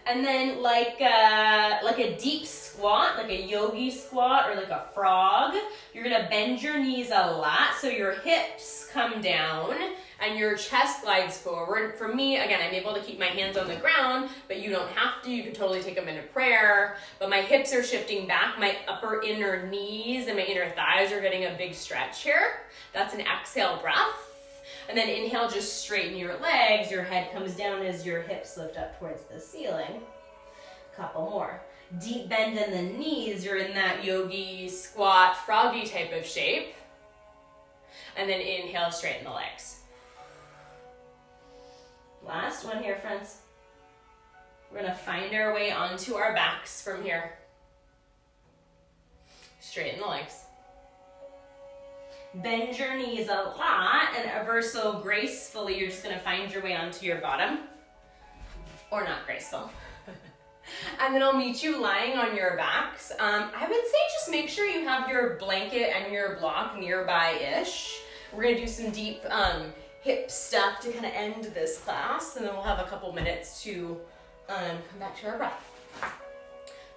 And then like a deep squat, like a yogi squat or like a frog, you're gonna bend your knees a lot so your hips come down and your chest glides forward. For me, again, I'm able to keep my hands on the ground, but you don't have to. You can totally take them into prayer. But my hips are shifting back. My upper inner knees and my inner thighs are getting a big stretch here. That's an exhale breath. And then inhale, just straighten your legs. Your head comes down as your hips lift up towards the ceiling. Couple more. Deep bend in the knees. You're in that yogi, squat, froggy type of shape. And then inhale, straighten the legs. Last one here, friends. We're gonna find our way onto our backs from here. Straighten the legs. Bend your knees a lot, and ever so gracefully, you're just gonna find your way onto your bottom. Or not graceful. And then I'll meet you lying on your backs. I would say just make sure you have your blanket and your block nearby-ish. We're gonna do some deep hip stuff to kind of end this class, and then we'll have a couple minutes to come back to our breath.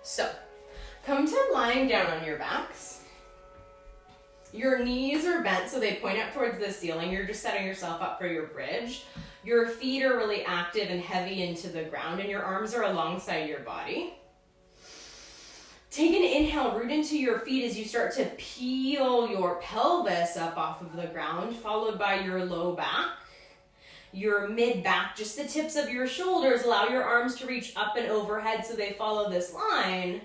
So, come to lying down on your backs. Your knees are bent so they point up towards the ceiling. You're just setting yourself up for your bridge. Your feet are really active and heavy into the ground, and your arms are alongside your body. Take an inhale, root into your feet as you start to peel your pelvis up off of the ground, followed by your low back, your mid back, just the tips of your shoulders. Allow your arms to reach up and overhead so they follow this line.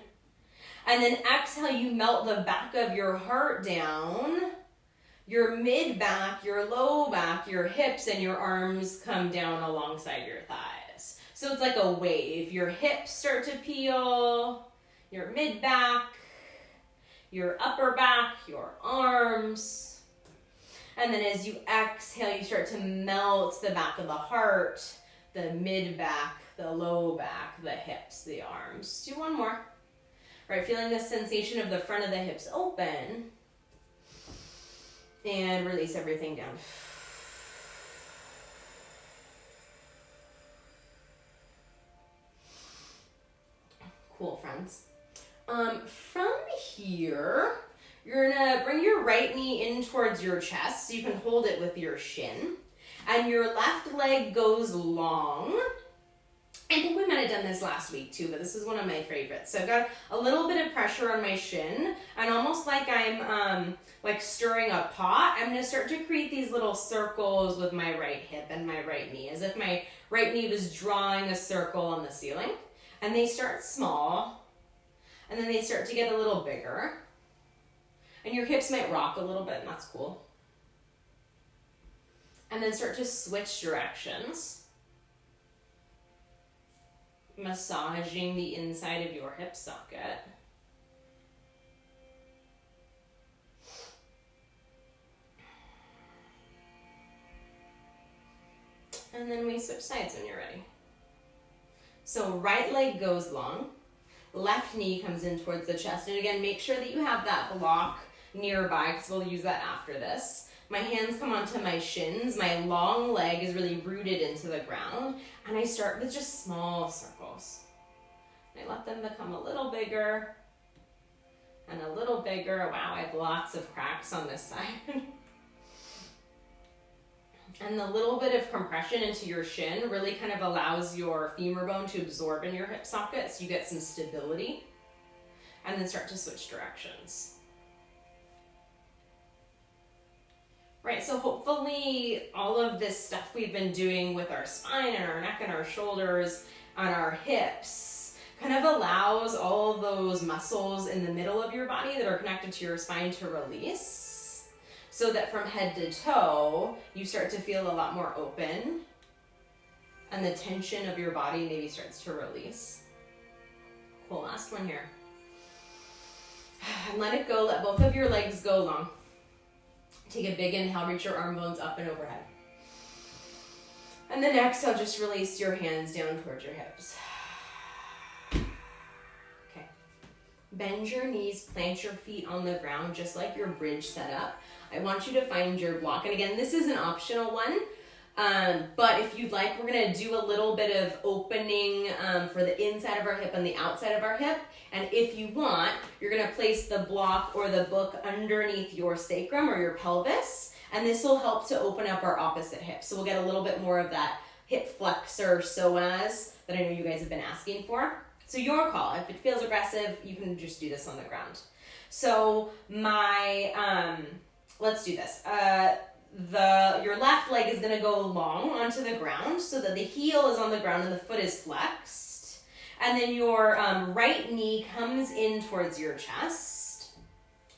And then exhale, you melt the back of your heart down. Your mid back, your low back, your hips, and your arms come down alongside your thighs. So it's like a wave. Your hips start to peel, your mid back, your upper back, your arms. And then as you exhale, you start to melt the back of the heart, the mid back, the low back, the hips, the arms. Do one more. Right, feeling the sensation of the front of the hips open. And release everything down. Cool, friends. From here, you're gonna bring your right knee in towards your chest so you can hold it with your shin. And your left leg goes long. I think we might have done this last week too, but this is one of my favorites. So I've got a little bit of pressure on my shin, and almost like I'm like stirring a pot, I'm gonna start to create these little circles with my right hip and my right knee, as if my right knee was drawing a circle on the ceiling. And they start small, and then they start to get a little bigger. And your hips might rock a little bit, and that's cool. And then start to switch directions. Massaging the inside of your hip socket. And then we switch sides when you're ready. So right leg goes long, left knee comes in towards the chest. And again, make sure that you have that block nearby, because we'll use that after this. My hands come onto my shins. My long leg is really rooted into the ground. And I start with just small circles. I let them become a little bigger and a little bigger. Wow, I have lots of cracks on this side. And the little bit of compression into your shin really kind of allows your femur bone to absorb in your hip socket so you get some stability. And then start to switch directions. Right, so hopefully all of this stuff we've been doing with our spine and our neck and our shoulders and our hips kind of allows all of those muscles in the middle of your body that are connected to your spine to release, so that from head to toe, you start to feel a lot more open and the tension of your body maybe starts to release. Cool, last one here. And let it go, let both of your legs go long. Take a big inhale, reach your arm bones up and overhead. And then exhale, just release your hands down towards your hips. Okay. Bend your knees, plant your feet on the ground, just like your bridge setup. I want you to find your block. And again, this is an optional one. But if you'd like, we're gonna do a little bit of opening for the inside of our hip and the outside of our hip. And if you want, you're gonna place the block or the book underneath your sacrum or your pelvis. And this will help to open up our opposite hip. So we'll get a little bit more of that hip flexor psoas that I know you guys have been asking for. So your call. If it feels aggressive, you can just do this on the ground. So let's do this. your left leg is going to go long onto the ground so that the heel is on the ground and the foot is flexed. And then your right knee comes in towards your chest.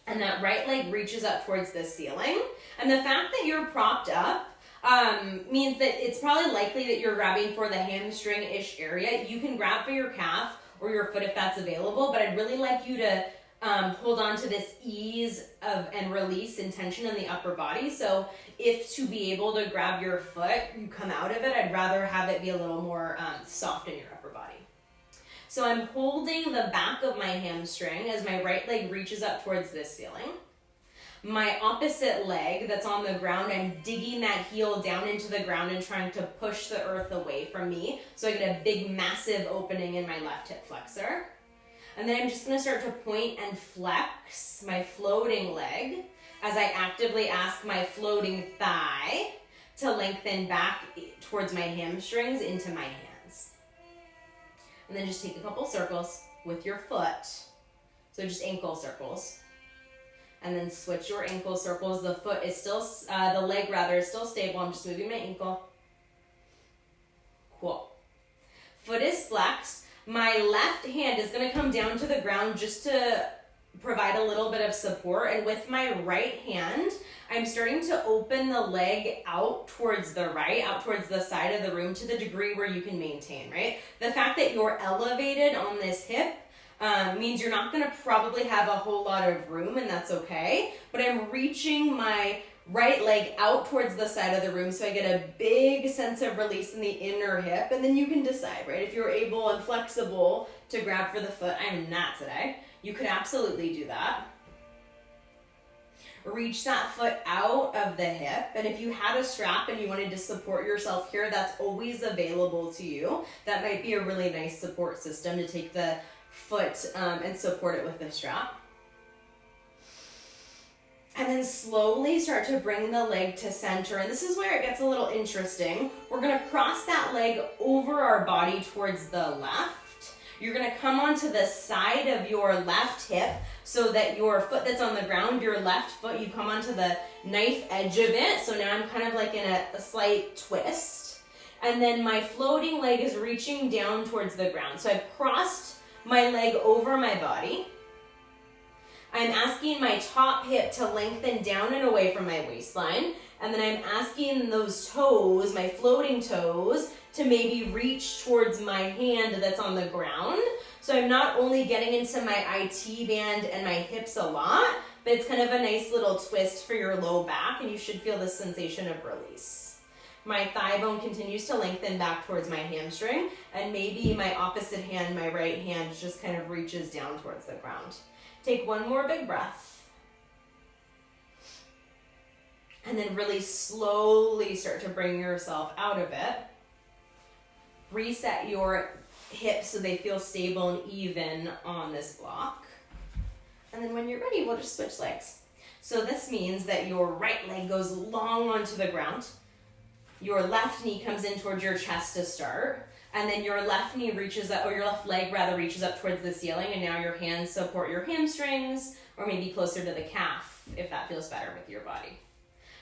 And that right leg reaches up towards the ceiling. And the fact that you're propped up means that it's probably likely that you're grabbing for the hamstring-ish area. You can grab for your calf or your foot if that's available, but I'd really like you to hold on to this ease of and release and tension in the upper body. So if to be able to grab your foot, you come out of it, I'd rather have it be a little more soft in your upper body. So I'm holding the back of my hamstring as my right leg reaches up towards this ceiling. My opposite leg that's on the ground, I'm digging that heel down into the ground and trying to push the earth away from me so I get a big, massive opening in my left hip flexor. And then I'm just going to start to point and flex my floating leg as I actively ask my floating thigh to lengthen back towards my hamstrings into my hands. And then just take a couple circles with your foot. So just ankle circles. And then switch your ankle circles. The foot is still, the leg rather, is still stable. I'm just moving my ankle. Cool. Foot is flexed. My left hand is going to come down to the ground just to provide a little bit of support. And with my right hand, I'm starting to open the leg out towards the right, out towards the side of the room to the degree where you can maintain, right? The fact that you're elevated on this hip means you're not going to probably have a whole lot of room, and that's okay. But I'm reaching my right leg out towards the side of the room so I get a big sense of release in the inner hip, and then you can decide, right? If you're able and flexible to grab for the foot, I'm not today. You could absolutely do that. Reach that foot out of the hip, and if you had a strap and you wanted to support yourself here, that's always available to you. That might be a really nice support system to take the foot and support it with the strap. And then slowly start to bring the leg to center. And this is where it gets a little interesting. We're going to cross that leg over our body towards the left. You're going to come onto the side of your left hip so that your foot that's on the ground, your left foot, you come onto the knife edge of it. So now I'm kind of like in a slight twist. And then my floating leg is reaching down towards the ground. So I've crossed my leg over my body. I'm asking my top hip to lengthen down and away from my waistline. And then I'm asking those toes, my floating toes, to maybe reach towards my hand that's on the ground. So I'm not only getting into my IT band and my hips a lot, but it's kind of a nice little twist for your low back, and you should feel the sensation of release. My thigh bone continues to lengthen back towards my hamstring, and maybe my opposite hand, my right hand, just kind of reaches down towards the ground. Take one more big breath. And then really slowly start to bring yourself out of it. Reset your hips so they feel stable and even on this block. And then when you're ready, we'll just switch legs. So this means that your right leg goes long onto the ground. Your left knee comes in towards your chest to start. And then your left knee reaches up, or your left leg rather reaches up towards the ceiling, and now your hands support your hamstrings, or maybe closer to the calf, if that feels better with your body.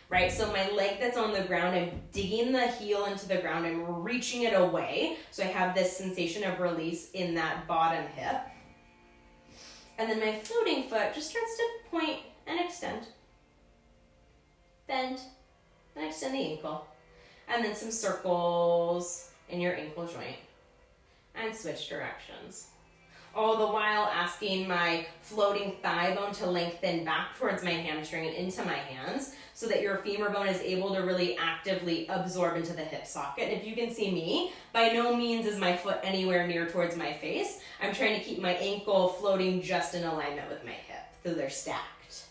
Right, so my leg that's on the ground, I'm digging the heel into the ground, I'm reaching it away, so I have this sensation of release in that bottom hip. And then my floating foot just starts to point and extend. Bend, and extend the ankle. And then some circles in your ankle joint, and switch directions. All the while asking my floating thigh bone to lengthen back towards my hamstring and into my hands so that your femur bone is able to really actively absorb into the hip socket. And if you can see me, by no means is my foot anywhere near towards my face. I'm trying to keep my ankle floating just in alignment with my hip, so they're stacked.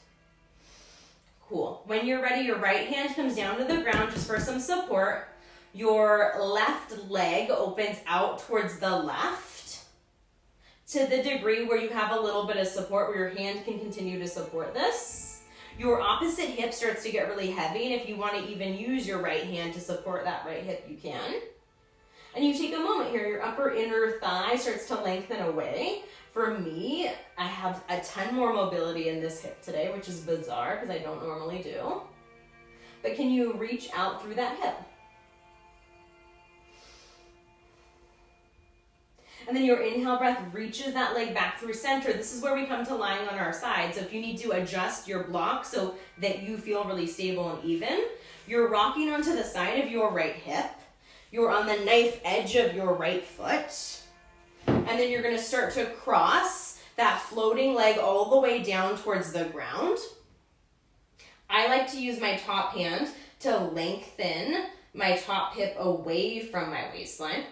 Cool. When you're ready, your right hand comes down to the ground just for some support. Your left leg opens out towards the left to the degree where you have a little bit of support, where your hand can continue to support this. Your opposite hip starts to get really heavy, and if you want to even use your right hand to support that right hip, you can. And you take a moment here, your upper inner thigh starts to lengthen away. For me, I have a ton more mobility in this hip today, which is bizarre because I don't normally do. but can you reach out through that hip? And then your inhale breath reaches that leg back through center. This is where we come to lying on our side. So if you need to adjust your block so that you feel really stable and even, you're rocking onto the side of your right hip. You're on the knife edge of your right foot. And then you're going to start to cross that floating leg all the way down towards the ground. I like to use my top hand to lengthen my top hip away from my waistline.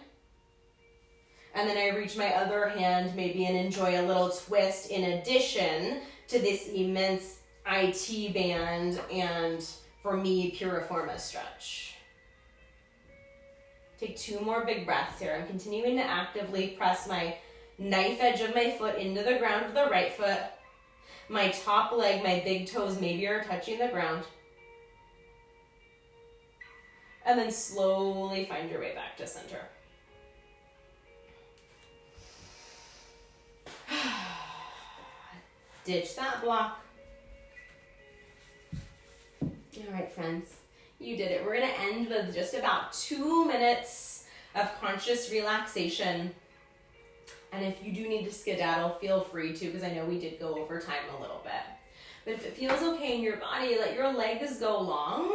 And then I reach my other hand maybe and enjoy a little twist in addition to this immense IT band and, for me, piriformis stretch. Take 2 more big breaths here. I'm continuing to actively press my knife edge of my foot into the ground of the right foot. My top leg, my big toes maybe are touching the ground. And then slowly find your way back to center. Ditch that block. All right, friends, you did it. We're going to end with just about 2 minutes of conscious relaxation. And if you do need to skedaddle, feel free to, because I know we did go over time a little bit. But if it feels okay in your body, let your legs go long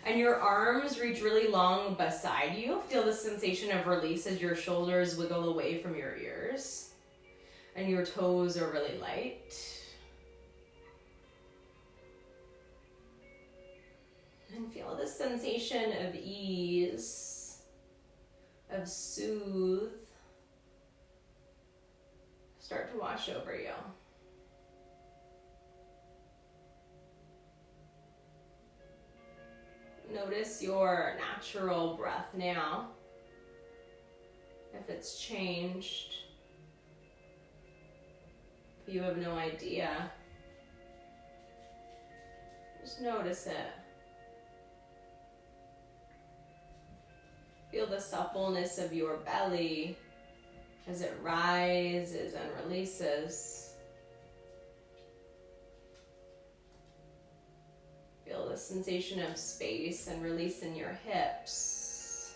and your arms reach really long beside you. Feel the sensation of release as your shoulders wiggle away from your ears and your toes are really light. And feel the sensation of ease, of soothe, start to wash over you. Notice your natural breath now, if it's changed. If you have no idea, just notice it. Feel the suppleness of your belly as it rises and releases. Feel the sensation of space and release in your hips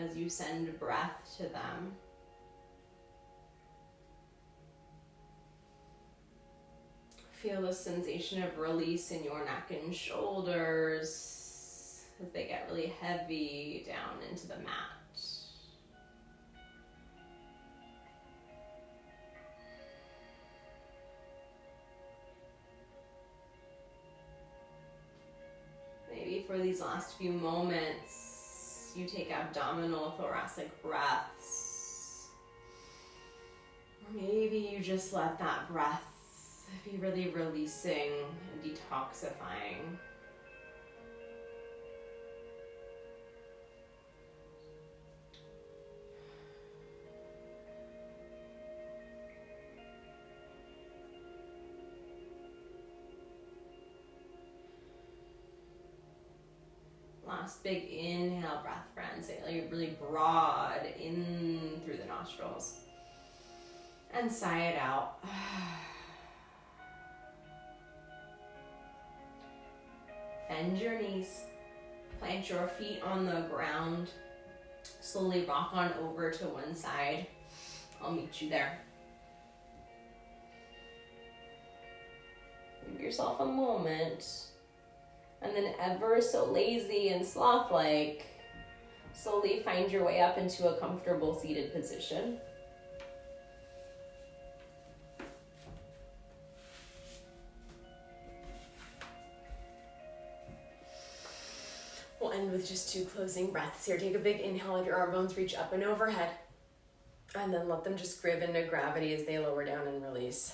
as you send breath to them. Feel the sensation of release in your neck and shoulders as they get really heavy down into the mat. Maybe for these last few moments, you take abdominal thoracic breaths. Or maybe you just let that breath be really releasing and detoxifying. Last big inhale breath, friends. Really broad in through the nostrils. And sigh it out. Bend your knees. Plant your feet on the ground. Slowly rock on over to one side. I'll meet you there. Give yourself a moment. And then ever so lazy and sloth-like, slowly find your way up into a comfortable seated position. We'll end with just 2 closing breaths here. Take a big inhale, let your arm bones reach up and overhead. And then let them just grip into gravity as they lower down and release.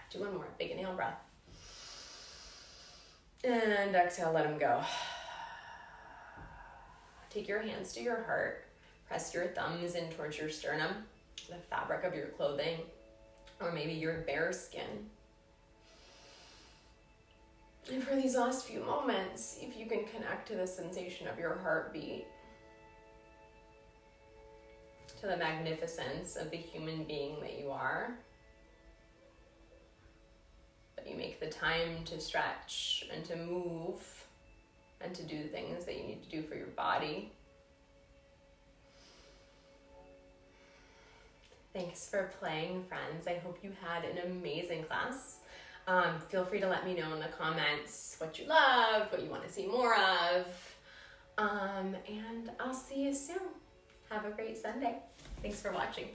Do one more. Big inhale breath. And exhale, let them go. Take your hands to your heart. Press your thumbs in towards your sternum, the fabric of your clothing, or maybe your bare skin. And for these last few moments, if you can connect to the sensation of your heartbeat, to the magnificence of the human being that you are, but you make the time to stretch and to move and to do the things that you need to do for your body. Thanks for playing, friends. I hope you had an amazing class. Feel free to let me know in the comments what you loved, what you want to see more of. And I'll see you soon. Have a great Sunday. Thanks for watching.